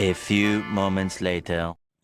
A few moments later.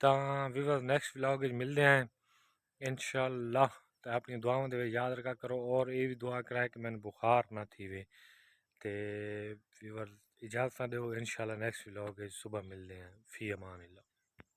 ਤਾਂ weaver next vlog ਵਿੱਚ ਮਿਲਦੇ ਹਾਂ ਇਨਸ਼ਾਅੱਲਾ ਤੇ ਆਪਣੀ ਦੁਆਵਾਂ ਦੇ ਵਿੱਚ ਯਾਦ ਰੱਖਾ ਕਰੋ ਔਰ ਇਹ ਵੀ ਦੁਆ ਕਰਾਏ ਕਿ ਮੈਨੂੰ ਬੁਖਾਰ ਨਾ ਥੀਵੇ ਤੇ ਵੀਵਰ ਇਜਾਜ਼ਤ ਦਿਓ ਇਨਸ਼ਾਅੱਲਾ ਨੈਕਸਟ ਵਲੌਗ ਵਿੱਚ ਸਵੇਰ ਮਿਲਦੇ ਹਾਂ ਫੀ ਅਮਾਨ ਅੱਲਾ